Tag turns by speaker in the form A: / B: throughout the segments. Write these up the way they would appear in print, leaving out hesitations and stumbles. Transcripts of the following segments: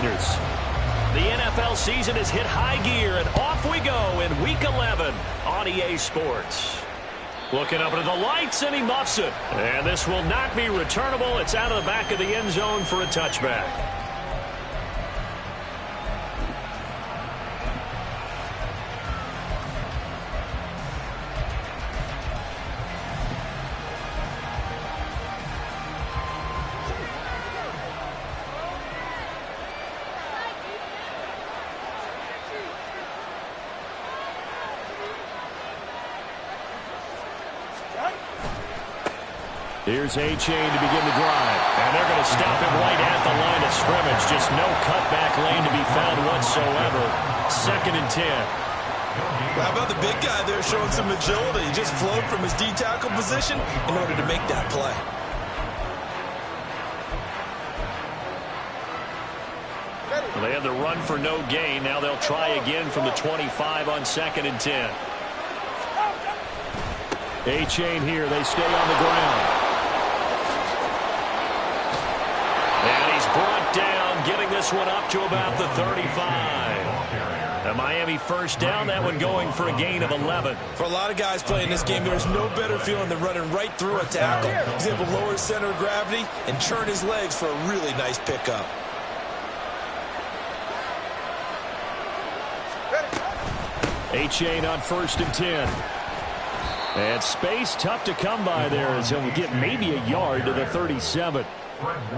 A: 49ers. The NFL season has hit high gear, and off we go in Week 11 on EA Sports. Looking up into the lights, and he muffs it. And this will not be returnable. It's out of the back of the end zone for a touchback. Here's A-Chain to begin the drive. And they're going to stop him right at the line of scrimmage. Just no cutback lane to be found whatsoever. 2nd and 10.
B: How about the big guy there showing some agility? He just flowed from his D-tackle position in order to make that play.
A: Well, they had the run for no gain. Now they'll try again from the 25 on 2nd and 10. A-Chain here. They stay on the ground. And he's brought down, getting this one up to about the 35. The Miami first down, that one going for a gain of 11.
B: For a lot of guys playing this game, there's no better feeling than running right through a tackle. He's able to lower his center of gravity and turn his legs for a really nice pickup.
A: A-Chain on 1st and 10. And space tough to come by there as he'll get maybe a yard to the 37.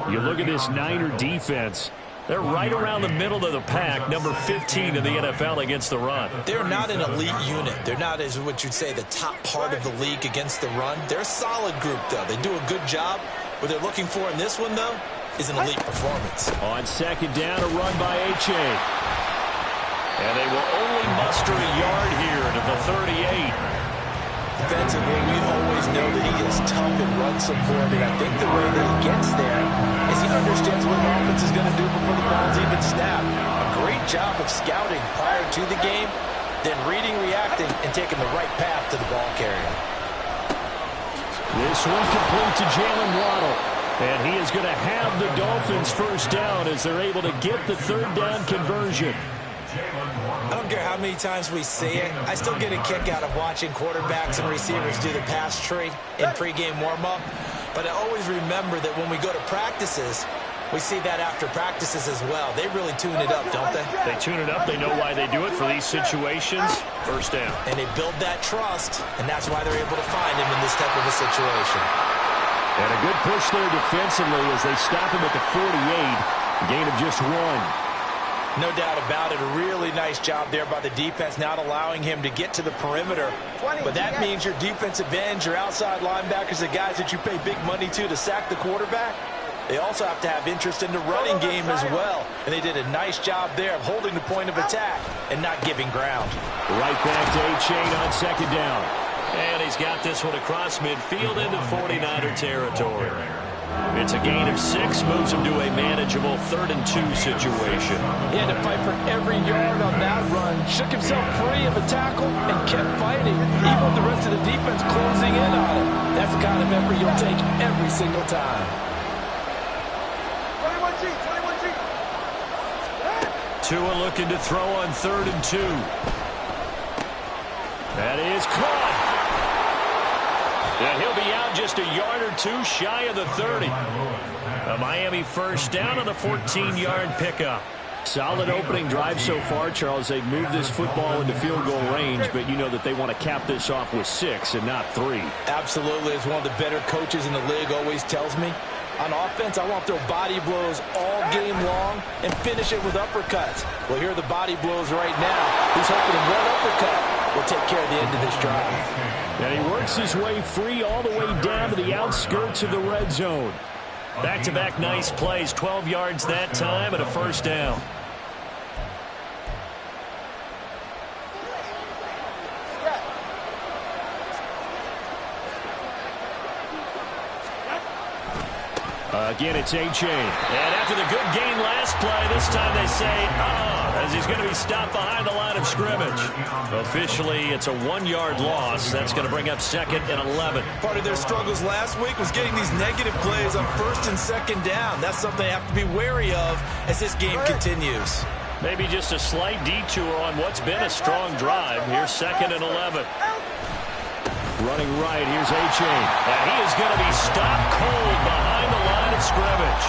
A: You look at this Niner defense. They're right around the middle of the pack, number 15 in the NFL against the run.
B: They're not an elite unit. They're not, as what you'd say, the top part of the league against the run. They're a solid group, though. They do a good job. What they're looking for in this one, though, is an elite performance.
A: On 2nd down, a run by A-Chain. And they will only muster a yard here to the 38.
B: Defensively, we always know that he is tough and run support, and I think the way that he gets there is he understands what the offense is going to do before the ball's even snapped. A great job of scouting prior to the game, then reading, reacting, and taking the right path to the ball carrier.
A: This one complete to Jalen Waddle. And he is going to have the Dolphins first down as they're able to get the 3rd down conversion.
B: I don't care how many times we see it. I still get a kick out of watching quarterbacks and receivers do the pass tree in pregame warm-up. But I always remember that when we go to practices, we see that after practices as well. They really tune it up, don't they?
A: They tune it up. They know why they do it for these situations. First down.
B: And they build that trust, and that's why they're able to find him in this type of a situation.
A: And a good push there defensively as they stop him at the 48. Gain of just 1.
B: No doubt about it. A really nice job there by the defense, not allowing him to get to the perimeter. But that means your defensive ends, your outside linebackers, the guys that you pay big money to sack the quarterback, they also have to have interest in the running game as well. And they did a nice job there of holding the point of attack and not giving ground.
A: Right back to A-Chain on 2nd down. And he's got this one across midfield into 49er territory. It's a gain of 6, moves him to a manageable 3rd and 2 situation.
B: He had to fight for every yard on that run, shook himself free of a tackle, and kept fighting, even with the rest of the defense closing in on him. That's the kind of effort you'll take every single time.
C: 21G.
A: Tua looking to throw on 3rd and 2. That is caught. And he'll be out just a yard or 2 shy of the 30. A Miami first down on the 14-yard pickup. Solid opening drive so far, Charles. They've moved this football into field goal range, but you know that they want to cap this off with 6 and not 3.
B: Absolutely. As one of the better coaches in the league always tells me, on offense, I want to throw body blows all game long and finish it with uppercuts. Well, here are the body blows right now. He's hoping that one uppercut will take care of the end of this drive.
A: And he works his way free all the way down to the outskirts of the red zone. Back-to-back nice plays, 12 yards that time and a first down. Again, it's A-Chain. And after the good gain last play, this time they say, as he's going to be stopped behind the line of scrimmage. Officially, it's a 1-yard loss. That's going to bring up 2nd and 11.
B: Part of their struggles last week was getting these negative plays on 1st and 2nd down. That's something they have to be wary of as this game continues.
A: Maybe just a slight detour on what's been a strong drive. Here's 2nd and 11. Running right, here's A-Chain. And he is going to be stopped cold behind the line of scrimmage.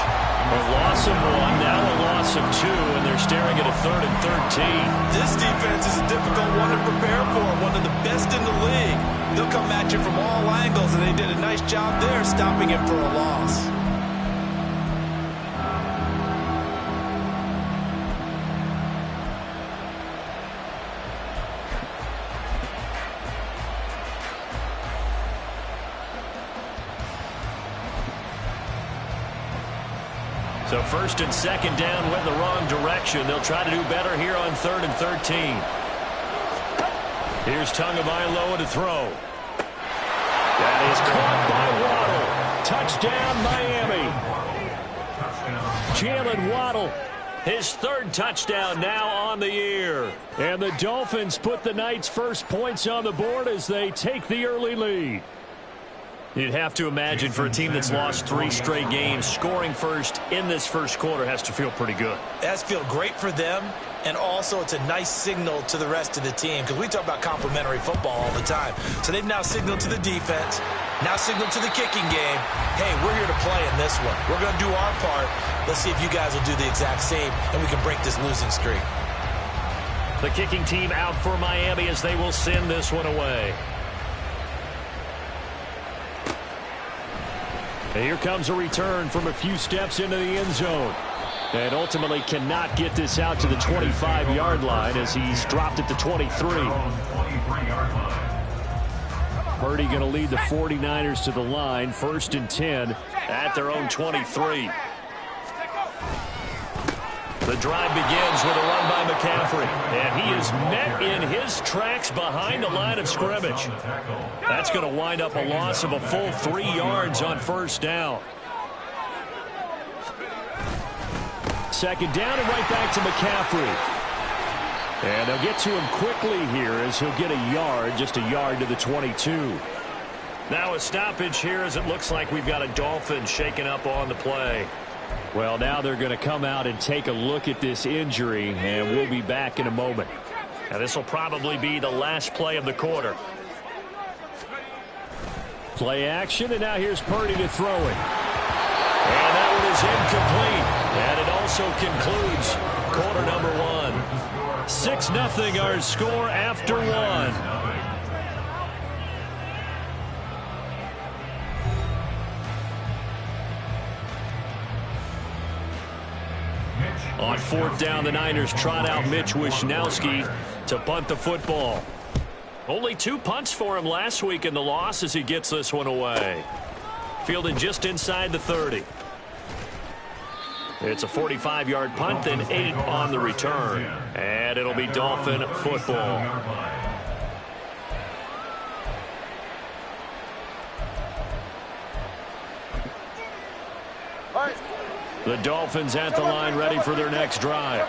A: A loss of 1, now a loss of 2, and they're staring at a 3rd and 13.
B: This defense is a difficult one to prepare for, one of the best in the league. They'll come at you from all angles, and they did a nice job there stopping him for a loss.
A: So 1st and 2nd down went the wrong direction. They'll try to do better here on 3rd and 13. Here's Tagovailoa to throw. That is caught by Waddle. Touchdown, Miami. Jalen Waddle, his 3rd touchdown now on the year. And the Dolphins put the night's first points on the board as they take the early lead. You'd have to imagine for a team that's lost 3 straight games, scoring first in this first quarter has to feel pretty good.
B: It has to feel great for them, and also it's a nice signal to the rest of the team because we talk about complementary football all the time. So they've now signaled to the defense, now signaled to the kicking game, hey, we're here to play in this one. We're going to do our part. Let's see if you guys will do the exact same, and we can break this losing streak.
A: The kicking team out for Miami as they will send this one away. And here comes a return from a few steps into the end zone. And ultimately cannot get this out to the 25-yard line as he's dropped at the 23. Purdy going to lead the 49ers to the line. 1st and 10 at their own 23. The drive begins with a run by McCaffrey. And he is met in his tracks behind the line of scrimmage. That's going to wind up a loss of a full 3 yards on 1st down. 2nd down and right back to McCaffrey. And they'll get to him quickly here as he'll get a yard, just a yard to the 22. Now a stoppage here as it looks like we've got a Dolphin shaken up on the play. Well, now they're going to come out and take a look at this injury, and we'll be back in a moment. Now, this will probably be the last play of the quarter. Play action, and now here's Purdy to throw it. And that one is incomplete. And it also concludes quarter number 1. 6-0 our score after 1. On 4th down, the Niners trot out Mitch Wishnowsky to punt the football. Only 2 punts for him last week in the loss as he gets this one away. Fielded just inside the 30. It's a 45-yard punt, then 8 on the return. And it'll be Dolphin football. The Dolphins at the line ready for their next drive.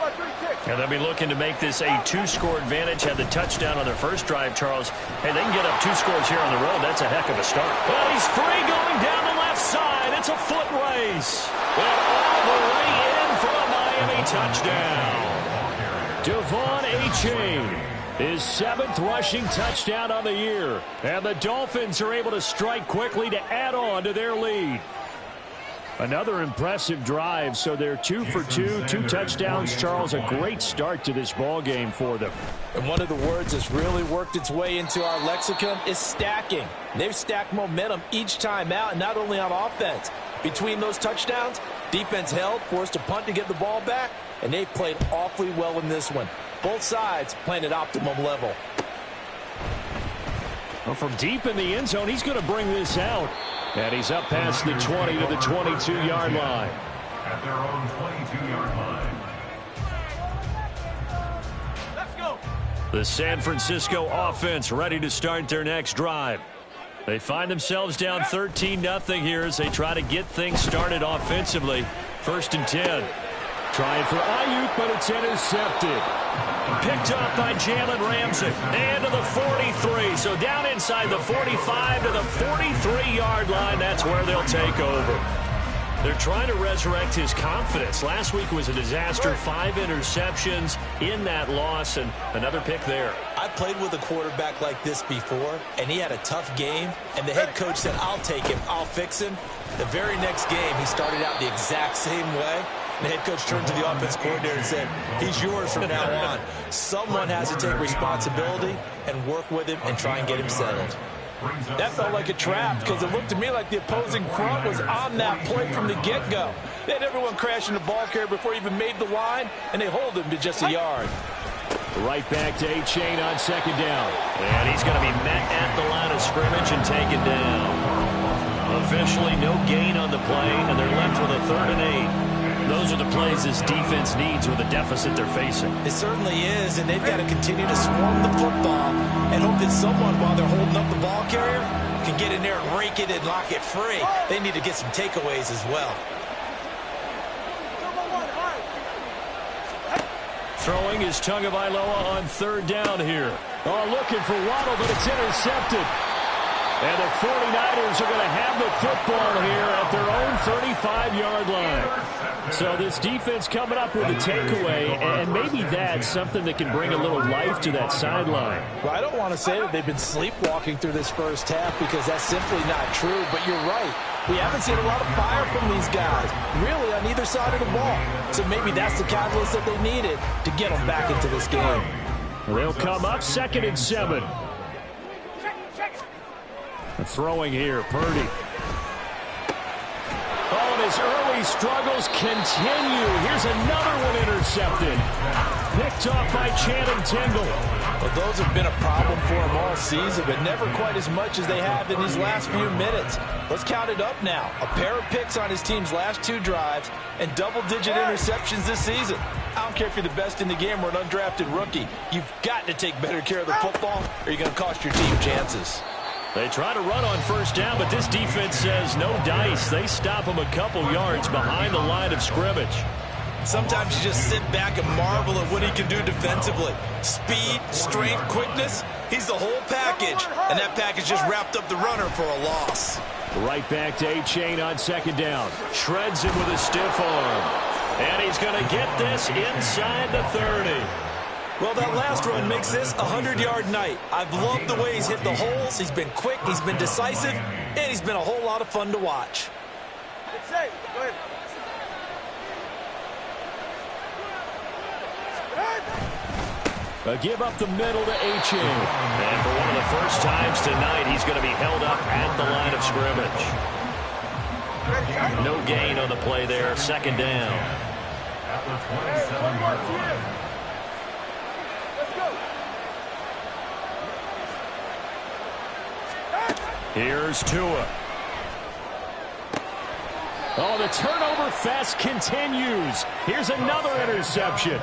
A: And they'll be looking to make this a 2-score advantage. Had the touchdown on their first drive, Charles. Hey, they can get up 2 scores here on the road. That's a heck of a start. Well, he's free going down the left side. It's a foot race. And all the way in for a Miami touchdown. Devon A-Chain, his 7th rushing touchdown on the year. And the Dolphins are able to strike quickly to add on to their lead. Another impressive drive, so they're 2 for 2, 2 touchdowns. Charles, a great start to this ball game for them.
B: And one of the words that's really worked its way into our lexicon is stacking. They've stacked momentum each time out, and not only on offense. Between those touchdowns, defense held, forced a punt to get the ball back, and they've played awfully well in this one. Both sides playing at optimum level.
A: Well, from deep in the end zone, he's going to bring this out. And he's up past the 20 to the 22-yard line.
C: At their own 22-yard line. Let's go.
A: The San Francisco offense ready to start their next drive. They find themselves down 13-0 here as they try to get things started offensively. 1st and 10. Trying for Ayuk, but it's intercepted. Picked up by Jalen Ramsey. And to the 43. So down inside the 45 to the 43-yard line. That's where they'll take over. They're trying to resurrect his confidence. Last week was a disaster. 5 interceptions in that loss, and another pick there.
B: I played with a quarterback like this before, and he had a tough game, and the head coach said, I'll take him, I'll fix him. The very next game, he started out the exact same way. The head coach turned to the offense coordinator and said, he's yours from now on. Someone has to take responsibility and work with him and try and get him settled. That felt like a trap because it looked to me like the opposing front was on that play from the get-go. They had everyone crashing the ball carrier before he even made the line, and they hold him to just a yard.
A: Right back to Achane on 2nd down. And he's going to be met at the line of scrimmage and taken down. Officially no gain on the play, and they're left with a 3rd and 8. Those are the plays this defense needs with the deficit they're facing.
B: It certainly is, and they've got to continue to swarm the football and hope that someone, while they're holding up the ball carrier, can get in there and rake it and lock it free. They need to get some takeaways as well.
A: Throwing is Tagovailoa on 3rd down here. Oh, looking for Waddle, but it's intercepted. And the 49ers are going to have the football here at their own 35-yard line. So this defense coming up with a takeaway, and maybe that's something that can bring a little life to that sideline.
B: Well, I don't want to say that they've been sleepwalking through this first half because that's simply not true, but you're right. We haven't seen a lot of fire from these guys, really on either side of the ball. So maybe that's the catalyst that they needed to get them back into this game.
A: They'll come up 2nd and 7. Throwing here, Purdy. Oh, and his early struggles continue. Here's another one intercepted. Picked off by Channing Tindall.
B: Well, those have been a problem for him all season, but never quite as much as they have in these last few minutes. Let's count it up now. A pair of picks on his team's last 2 drives and double-digit interceptions this season. I don't care if you're the best in the game or an undrafted rookie. You've got to take better care of the football or you're going to cost your team chances.
A: They try to run on 1st down, but this defense says no dice. They stop him a couple yards behind the line of scrimmage.
B: Sometimes you just sit back and marvel at what he can do defensively. Speed, strength, quickness, he's the whole package. And that package just wrapped up the runner for a loss.
A: Right back to Achane on 2nd down. Shreds him with a stiff arm. And he's going to get this inside the 30.
B: Well, that last run makes this a 100-yard night. I've loved the way he's hit the holes. He's been quick, he's been decisive, and he's been a whole lot of fun to watch.
A: A give up the middle to Achane. And for one of the first times tonight, he's going to be held up at the line of scrimmage. No gain on the play there, 2nd down.
C: At the 27-yard line.
A: Here's Tua. Oh, the turnover fest continues. Here's another interception.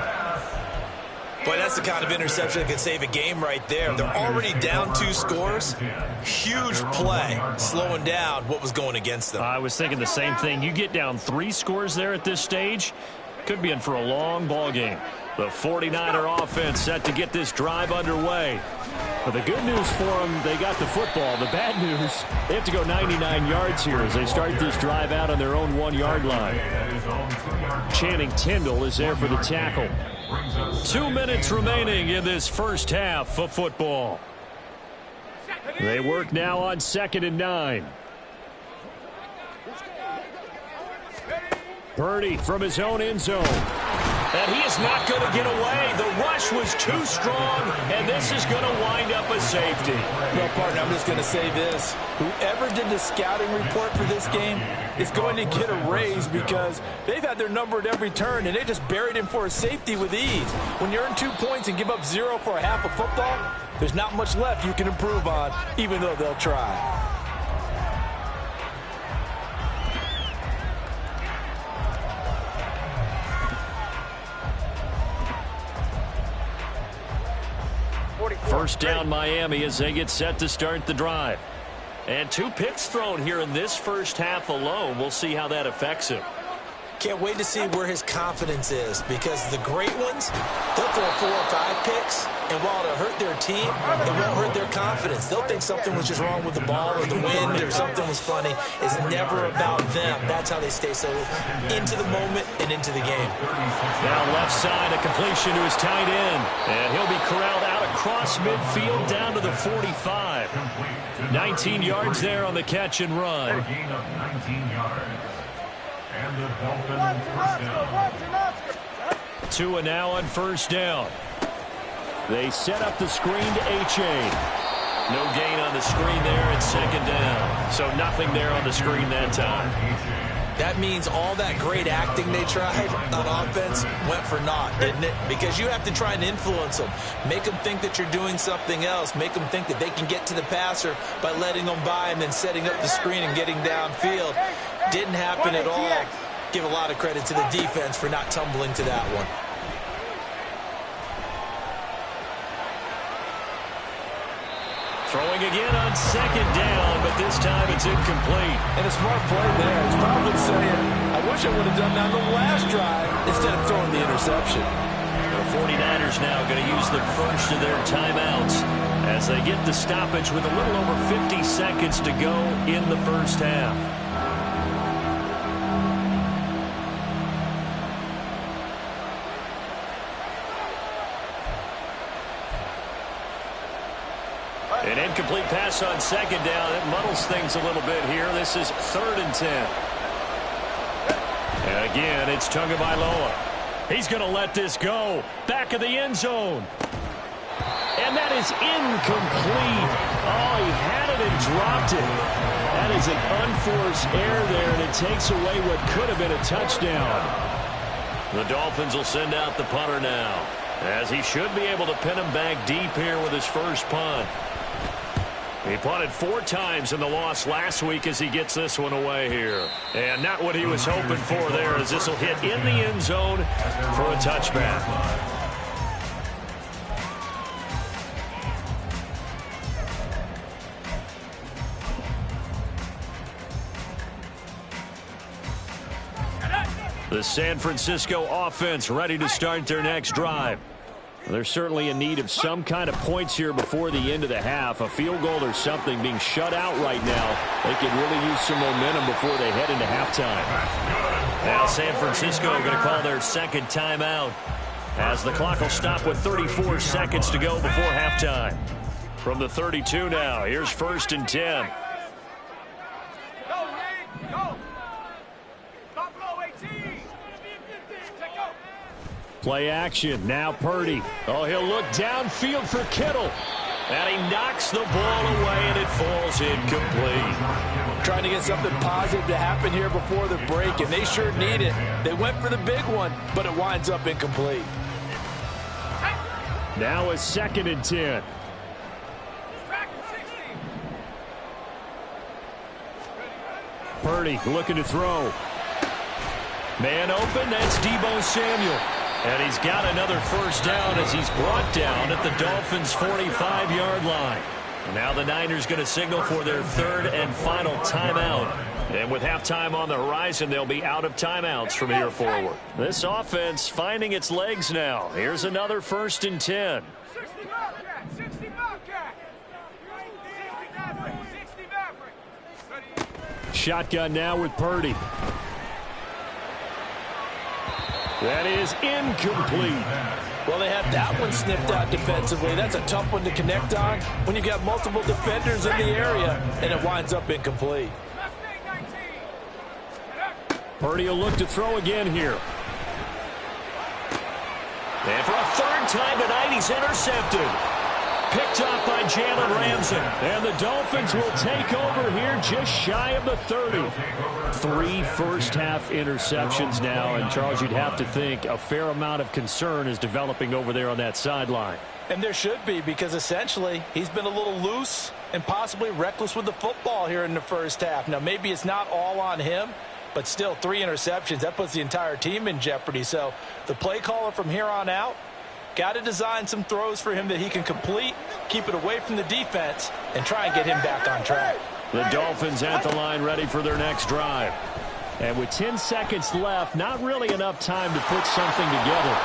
B: Boy, that's the kind of interception that can save a game right there. They're already down 2 scores. Huge play, slowing down what was going against them.
A: I was thinking the same thing. You get down 3 scores there at this stage, could be in for a long ball game. The 49er offense set to get this drive underway. But the good news for them, they got the football. The bad news, they have to go 99 yards here as they start this drive out on their own 1-yard line. Channing Tindall is there for the tackle. 2 minutes remaining in this first half of football. They work now on 2nd and 9. Purdy from his own end zone. And he is not going to get away. The rush was too strong, and this is going to wind up a safety.
B: Well, partner, I'm just going to say this. Whoever did the scouting report for this game is going to get a raise because they've had their number at every turn, and they just buried him for a safety with ease. When you earn 2 points and give up 0 for a half of football, there's not much left you can improve on, even though they'll try.
A: First down Miami as they get set to start the drive. And 2 picks thrown here in this first half alone. We'll see how that affects him.
B: Can't wait to see where his confidence is, because the great ones, they'll throw 4 or 5 picks, and while it'll hurt their team, it won't hurt their confidence. They'll think something was just wrong with the ball or the wind or something was funny. It's never about them. That's how they stay so into the moment and into the game.
A: Now left side, a completion to his tight end, and he'll be corralled out across midfield down to the 45. 19 yards there on the catch and run.
C: A gain of 19 yards. And the Dolphins first down.
A: Tua now on first down. They set up the screen to H.A. No gain on the screen there at second down. So nothing there on the screen that time.
B: That means all that great acting they tried on offense went for naught, didn't it? Because you have to try and influence them. Make them think that you're doing something else. Make them think that they can get to the passer by letting them by and then setting up the screen and getting downfield. Didn't happen at all. Give a lot of credit to the defense for not tumbling to that one.
A: Throwing again on second down, but this time it's incomplete.
D: And a smart play there. He's probably saying, I wish I would have done that on the last drive instead of throwing the interception.
A: The 49ers now going to use the first of their timeouts as they get the stoppage with a little over 50 seconds to go in the first half. An incomplete pass on second down. It muddles things a little bit here. This is 3rd and 10. And again, it's Tagovailoa. He's going to let this go. Back of the end zone. And that is incomplete. Oh, he had it and dropped it. That is an unforced error there, and it takes away what could have been a touchdown. The Dolphins will send out the punter now, as he should be able to pin him back deep here with his first punt. He punted 4 times in the loss last week as he gets this one away here. And not what he was hoping for there, as this will hit in the end zone for a touchback. The San Francisco offense ready to start their next drive. They're certainly in need of some kind of points here before the end of the half. A field goal or something, being shut out right now. They could really use some momentum before they head into halftime. Now San Francisco going to call their second timeout, as the clock will stop with 34 seconds to go before halftime. From the 32 now, here's 1st and 10. Play action. Now Purdy. Oh, he'll look downfield for Kittle. And he knocks the ball away, and it falls incomplete.
D: Trying to get something positive to happen here before the break, and they sure need it. They went for the big one, but it winds up incomplete.
A: Now a 2nd and 10. Purdy looking to throw. Man open. That's Deebo Samuel. And he's got another first down as he's brought down at the Dolphins' 45-yard line. Now the Niners going to signal for their 3rd and final timeout. And with halftime on the horizon, they'll be out of timeouts from here forward. This offense finding its legs now. Here's another 1st and 10. Shotgun now with Purdy. That is incomplete.
D: Well, they have that one snipped out defensively. That's a tough one to connect on when you got multiple defenders in the area, and it winds up incomplete.
A: Purdy will look to throw again here. And for a 3rd time tonight, he's intercepted. Picked off by Jalen Ramsey. And the Dolphins will take over here just shy of the 30. 3 first-half interceptions now. And, Charles, you'd have to think a fair amount of concern is developing over there on that sideline.
D: And there should be, because essentially he's been a little loose and possibly reckless with the football here in the first half. Now, maybe it's not all on him, but still 3 interceptions. That puts the entire team in jeopardy. So the play caller from here on out, got to design some throws for him that he can complete, keep it away from the defense, and try and get him back on track.
A: The Dolphins at the line ready for their next drive. And with 10 seconds left, not really enough time to put something together.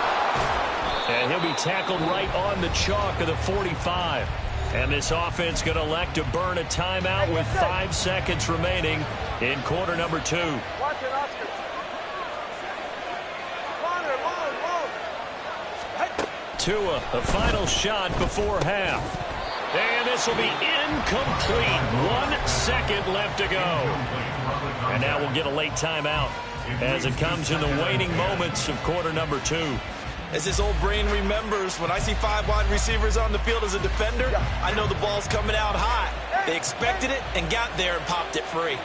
A: And he'll be tackled right on the chalk of the 45. And this offense going to elect to burn a timeout with 5 seconds remaining in quarter number 2.
E: Watch it, Oscar.
A: Tua, the final shot before half. And this will be incomplete. 1 second left to go. And now we'll get a late timeout as it comes in the waning moments of quarter number 2.
B: As his old brain remembers, when I see 5 wide receivers on the field as a defender, I know the ball's coming out hot. They expected it and got there and popped it free.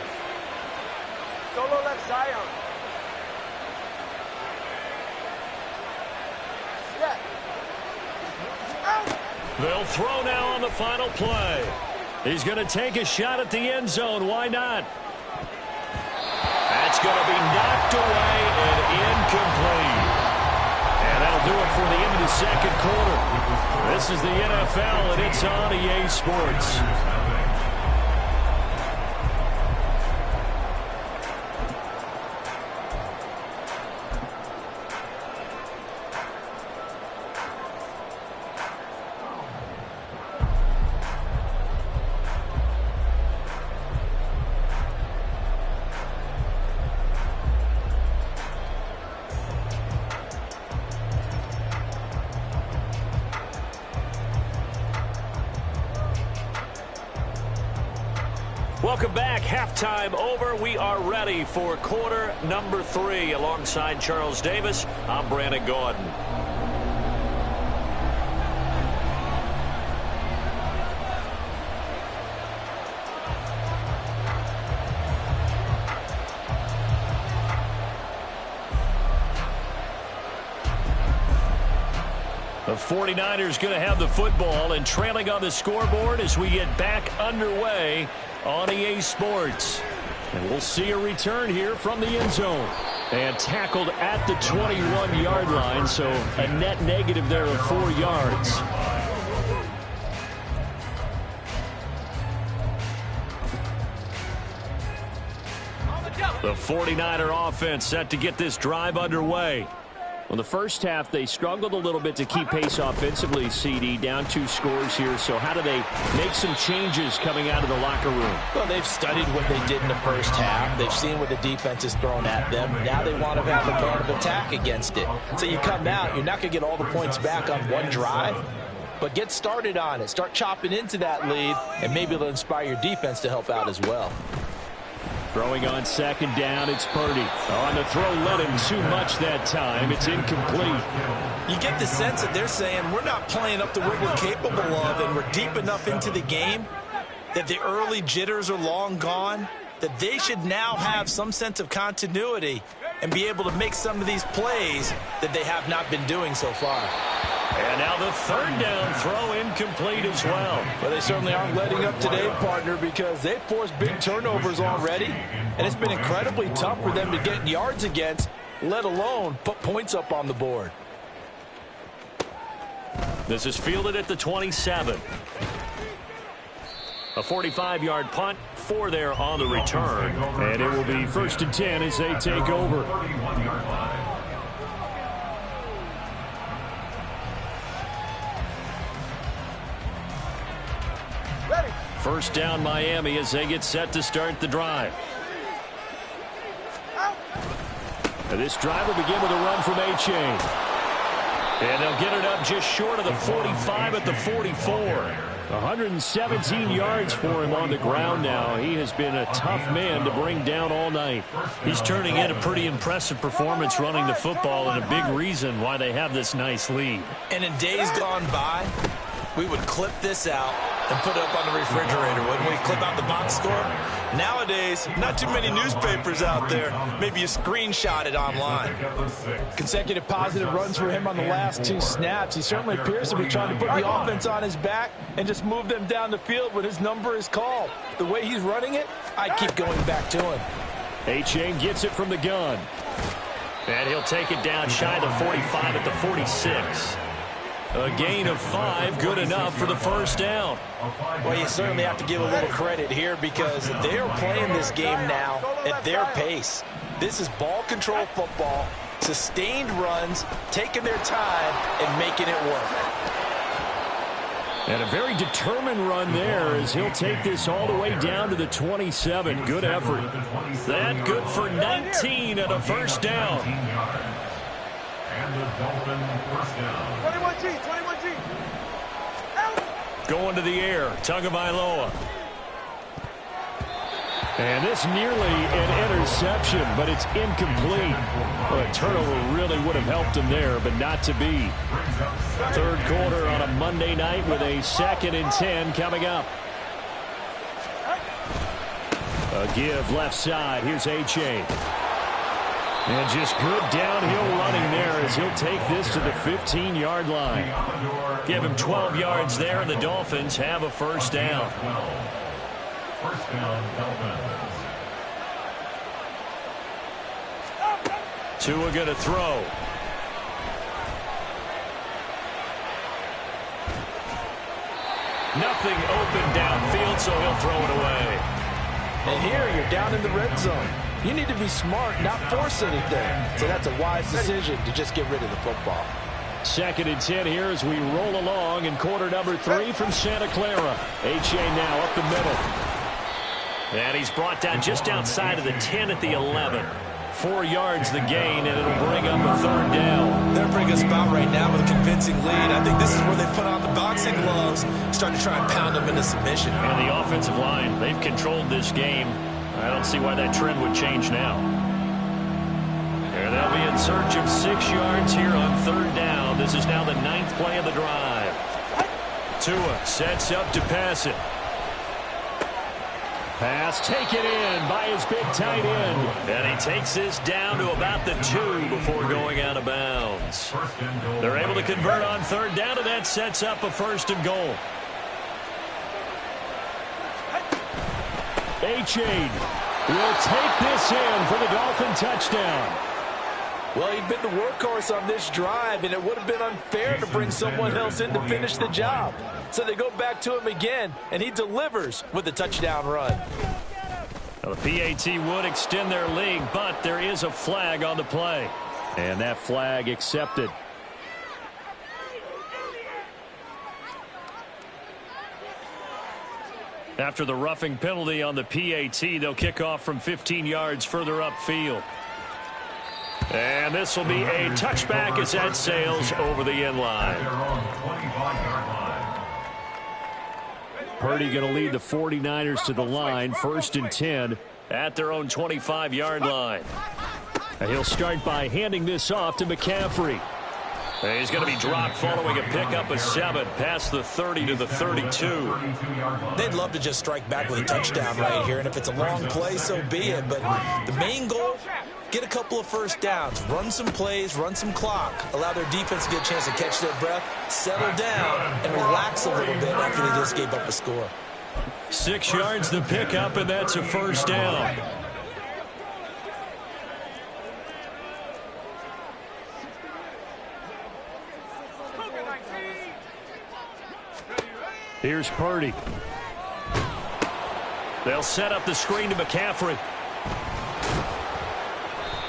E: Solo left Zion.
A: They'll throw now on the final play. He's going to take a shot at the end zone. Why not? That's going to be knocked away and incomplete. And that'll do it for the end of the second quarter. This is the NFL, and it's on EA Sports. Welcome back. Halftime over. We are ready for quarter number 3. Alongside Charles Davis, I'm Brandon Gaudin. The 49ers going to have the football and trailing on the scoreboard as we get back underway on EA Sports. And we'll see a return here from the end zone. And tackled at the 21-yard line, so a net negative there of 4 yards. The 49er offense set to get this drive underway. Well, the first half, they struggled a little bit to keep pace offensively, CD, down 2 scores here. So how do they make some changes coming out of the locker room?
D: Well, they've studied what they did in the first half. They've seen what the defense has thrown at them. Now they want to have a plan of attack against it. So you come out, you're not going to get all the points back on one drive, but get started on it. Start chopping into that lead, and maybe it'll inspire your defense to help out as well.
A: Throwing on second down, it's Purdy. On the throw, led him too much that time. It's incomplete.
B: You get the sense that they're saying we're not playing up to what we're capable of, and we're deep enough into the game that the early jitters are long gone, that they should now have some sense of continuity and be able to make some of these plays that they have not been doing so far.
A: And now the third down throw incomplete as well.
D: Well, they certainly aren't letting up today, partner, because they've forced big turnovers already, and it's been incredibly tough for them to get yards against, let alone put points up on the board.
A: This is fielded at the 27. A 45-yard punt, 4 there on the return. And it will be 1st and 10 as they take over. First down Miami as they get set to start the drive. And this drive will begin with a run from A-Chain. And they'll get it up just short of the 45 at the 44. 117 yards for him on the ground now. He has been a tough man to bring down all night. He's turning in a pretty impressive performance running the football, and a big reason why they have this nice lead.
B: And in days gone by, we would clip this out and put it up on the refrigerator, wouldn't we? Clip out the box score. Nowadays, not too many newspapers out there. Maybe you screenshot it online.
D: Consecutive positive runs for him on the last 2 snaps. He certainly appears to be trying to put the offense on his back and just move them down the field when his number is called. The way he's running it, I'd keep going back to him.
A: A-Chain gets it from the gun. And he'll take it down shy of the 45 at the 46. A gain of 5, good enough for the first down.
B: Well, you certainly have to give a little credit here because they're playing this game now at their pace. This is ball control football, sustained runs, taking their time, and making it work.
A: And a very determined run there as he'll take this all the way down to the 27. Good effort. That good for 19 and a first down.
C: And the Dolphin first down.
E: 21G.
A: Going to the air, Tagovailoa. And this nearly an interception, but it's incomplete. Well, a turnover really would have helped him there, but not to be. Third quarter on a Monday night with a 2nd and 10 coming up. A give left side. Here's Achane. And just good downhill running there as he'll take this to the 15-yard line. Give him 12 yards there, and the Dolphins have a first down.
C: First down, Dolphins.
A: Tua going to throw. Nothing open downfield, so he'll throw it away.
D: And here you're down in the red zone. You need to be smart, not force anything. So that's a wise decision to just get rid of the football.
A: 2nd and 10 here as we roll along in quarter number 3 from Santa Clara. Achane now up the middle. And he's brought down just outside of the 10 at the 11. 4 yards the gain, and it'll bring up a third down.
B: They're in a pretty good spot right now with a convincing lead. I think this is where they put on the boxing gloves, start to try and pound them into submission.
A: And the offensive line, they've controlled this game. I don't see why that trend would change now. And they'll be in search of 6 yards here on third down. This is now the 9th play of the drive. Tua sets up to pass it. Pass taken in by his big tight end. And he takes this down to about the 2 before going out of bounds. They're able to convert on third down, and that sets up a 1st and goal. Achane will take this in for the Dolphin touchdown.
D: Well, he'd been the workhorse on this drive, and it would have been unfair to bring someone else in to finish the job. So they go back to him again, and he delivers with a touchdown run.
A: Well, the PAT would extend their lead, but there is a flag on the play. And that flag accepted. After the roughing penalty on the PAT, they'll kick off from 15 yards further upfield. And this will be a touchback as that sails over the end line. Purdy going to lead the 49ers to the line, 1st and 10 at their own 25-yard line. And he'll start by handing this off to McCaffrey. And he's going to be dropped following a pickup of 7 past the 30 to the 32.
B: They'd love to just strike back with a touchdown right here, and if it's a long play, so be it. But the main goal, get a couple of first downs, run some plays, run some clock, allow their defense to get a chance to catch their breath, settle down, and relax a little bit after they just gave up a score.
A: 6 yards the pickup, and that's a first down. Here's Purdy. They'll set up the screen to McCaffrey.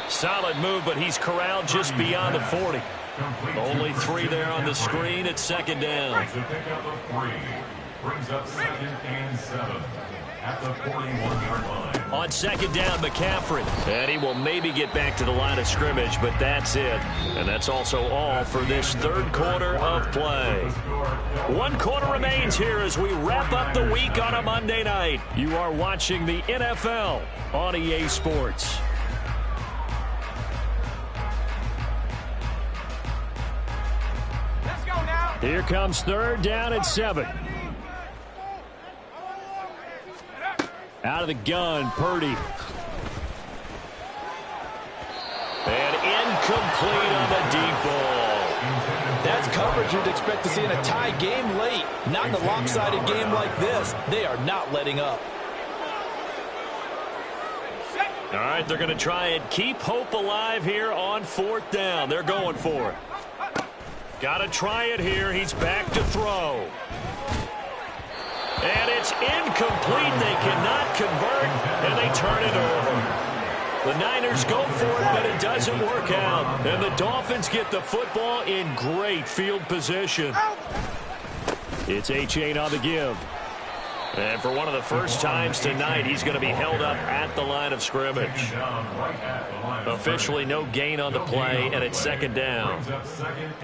A: Solid move, but he's corralled just beyond the 40. Only 3 there on the screen at 2nd down.
C: Brings up 2nd and 7 at the 41-yard line.
A: On 2nd down, McCaffrey. And he will maybe get back to the line of scrimmage, but that's it. And that's also all for this third quarter of play. 1 quarter remains here as we wrap up the week on a Monday night. You are watching the NFL on EA Sports.
E: Let's go now.
A: Here comes 3rd down and 7. Out of the gun, Purdy. And incomplete on the deep ball.
D: That's coverage you'd expect to see in a tie game late. Not in a lopsided game like this. They are not letting up.
A: All right, they're going to try and keep hope alive here on 4th down. They're going for it. Got to try it here. He's back to throw. And it's incomplete. They cannot convert, and they turn it over. The Niners go for it, but it doesn't work out. And the Dolphins get the football in great field position. It's Achane on the give. And for one of the first times tonight, he's going to be held up at the line of scrimmage. Officially no gain on the play, and it's second down.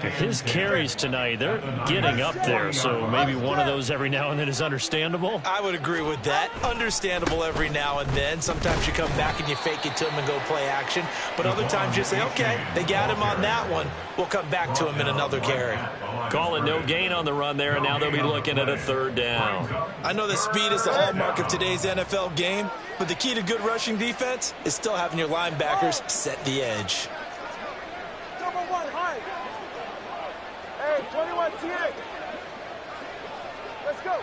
A: His carries tonight, they're getting up there, so maybe one of those every now and then is understandable.
B: I would agree with that. Understandable every now and then. Sometimes you come back and you fake it to him and go play action. But other times you say, okay, they got him on that one. We'll come back to him in another carry.
A: Call it no gain on the run there, and now they'll be looking at a third down.
B: I know that speed is the hallmark of today's NFL game, but the key to good rushing defense is still having your linebackers set the edge.
E: Number 1, high. Hey, 21 TA. Let's go.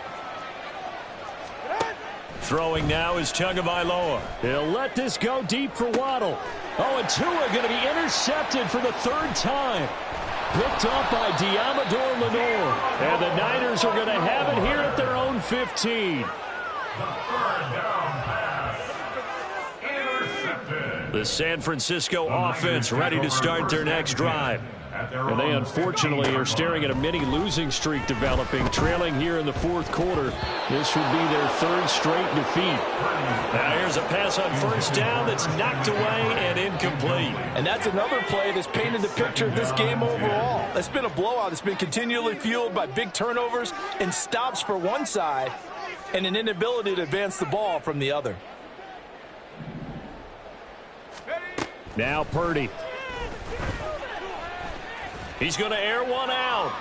A: Throwing now is Tagovailoa. He'll let this go deep for Waddle. Oh, and Tua going to be intercepted for the third time. Picked up by Deommodore Lenoir. And the Niners are going to have it here at their own 15. The San Francisco offense ready to start their next drive. And they unfortunately are staring at a mini losing streak developing, trailing here in the fourth quarter. This would be their third straight defeat. Now here's a pass on first down that's knocked away and incomplete.
D: And that's another play that's painted the picture of this game overall. It's been a blowout. It's been continually fueled by big turnovers and stops for one side and an inability to advance the ball from the other.
A: Now Purdy. He's going to air one out.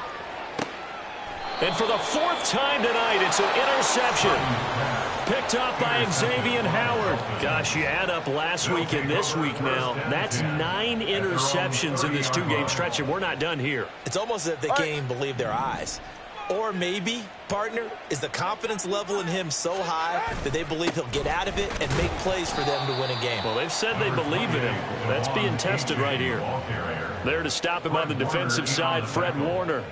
A: And for the fourth time tonight, it's an interception. Picked up by Xavier Howard. Gosh, you add up last week and this week now. That's 9 interceptions in this two-game stretch, and we're not done here.
B: It's almost as if they can't even believe their eyes. Or maybe, partner, is the confidence level in him so high that they believe he'll get out of it and make plays for them to win a game.
A: Well, they've said they believe in him. That's being tested right here. There to stop him on the defensive side, Fred Warner.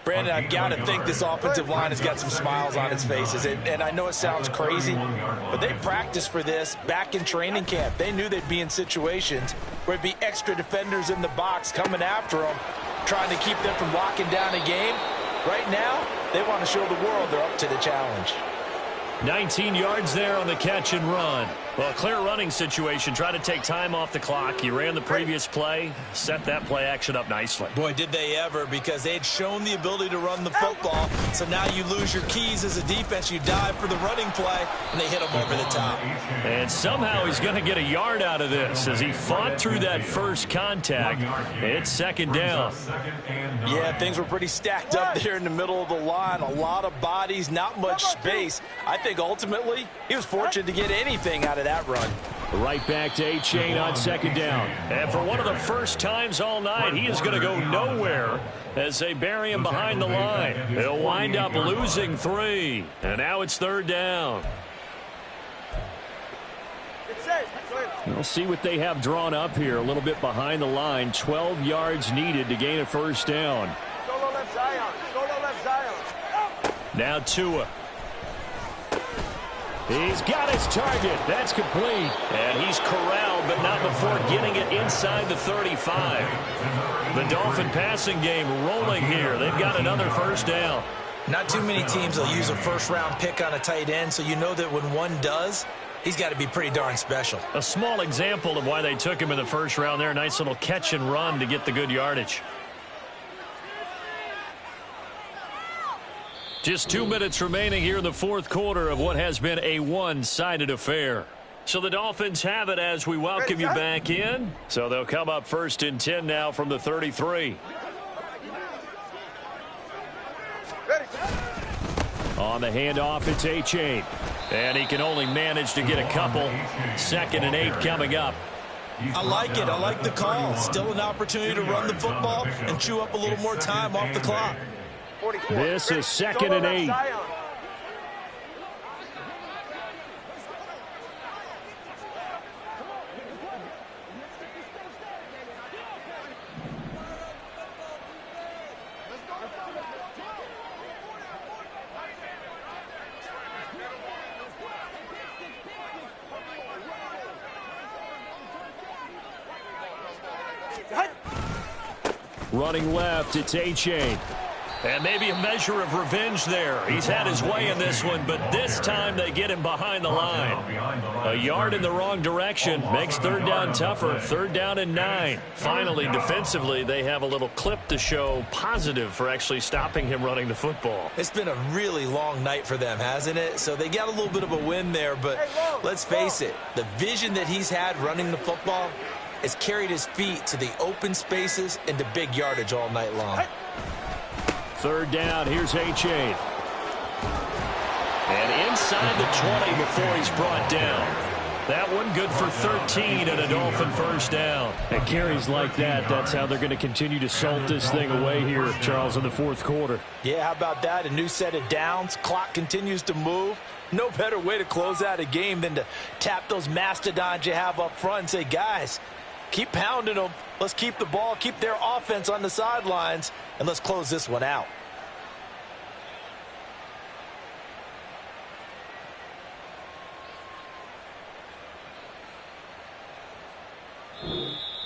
B: Brandon, I've got to think this offensive line has got some smiles on its faces. And I know it sounds crazy, but they practiced for this back in training camp. They knew they'd be in situations where there'd be extra defenders in the box coming after them, trying to keep them from locking down a game. Right now, they want to show the world they're up to the challenge.
A: 19 yards there on the catch and run. Well, clear running situation. Try to take time off the clock. He ran the previous play, set that play action up nicely.
B: Boy, did they ever, because they had shown the ability to run the football. So now you lose your keys as a defense. You dive for the running play, and they hit him over the top.
A: And somehow he's going to get a yard out of this as he fought through that first contact. It's second down.
B: Yeah, things were pretty stacked up there in the middle of the line. A lot of bodies, not much space. I think ultimately he was fortunate to get anything out of that run.
A: Right back to Achane on second down. And for one of the first times all night, he is going to go nowhere as they bury him behind the line. He'll wind up losing 3. And now it's third down. We'll see what they have drawn up here. A little bit behind the line. 12 yards needed to gain a first down.
E: Solo left Zion. Solo left Zion.
A: Now Tua. He's got his target. That's complete. And he's corralled, but not before getting it inside the 35. The Dolphin passing game rolling here. They've got another first down.
B: Not too many teams will use a first-round pick on a tight end, so you know that when one does, he's got to be pretty darn special.
A: A small example of why they took him in the first round there. Nice little catch and run to get the good yardage. Just 2 minutes remaining here in the fourth quarter of what has been a one-sided affair. So the Dolphins have it as we welcome you back in. So they'll come up first and 10 now from the 33. On the handoff, it's Achane. And he can only manage to get a couple. 2nd and 8 coming up.
B: I like it. I like the call. Still an opportunity to run the football and chew up a little more time off the clock.
A: This is 2nd and 8. Running left, it's A-Chain. And maybe a measure of revenge there. He's had his way in this one, but this time they get him behind the line. A yard in the wrong direction makes third down tougher. 3rd down and 9. Finally, defensively, they have a little clip to show positive for actually stopping him running the football.
B: It's been a really long night for them, hasn't it? So they got a little bit of a win there, but let's face it, the vision that he's had running the football has carried his feet to the open spaces and to big yardage all night long.
A: 3rd down, here's A-Chain. And inside the 20 before he's brought down. That one good for 13 and a Dolphin first down. And carries like that, that's how they're going to continue to salt this thing away here, Charles, in the 4th quarter.
D: Yeah, how about that? A new set of downs. Clock continues to move. No better way to close out a game than to tap those mastodons you have up front and say, guys, keep pounding them. Let's keep the ball, keep their offense on the sidelines, and let's close this one out.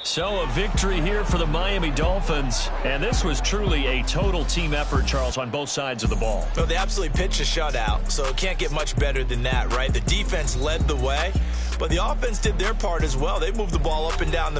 A: So a victory here for the Miami Dolphins. And this was truly a total team effort, Charles, on both sides of the ball.
B: Well, they absolutely pitched a shutout, so it can't get much better than that, right? The defense led the way, but the offense did their part as well. They moved the ball up and down the field.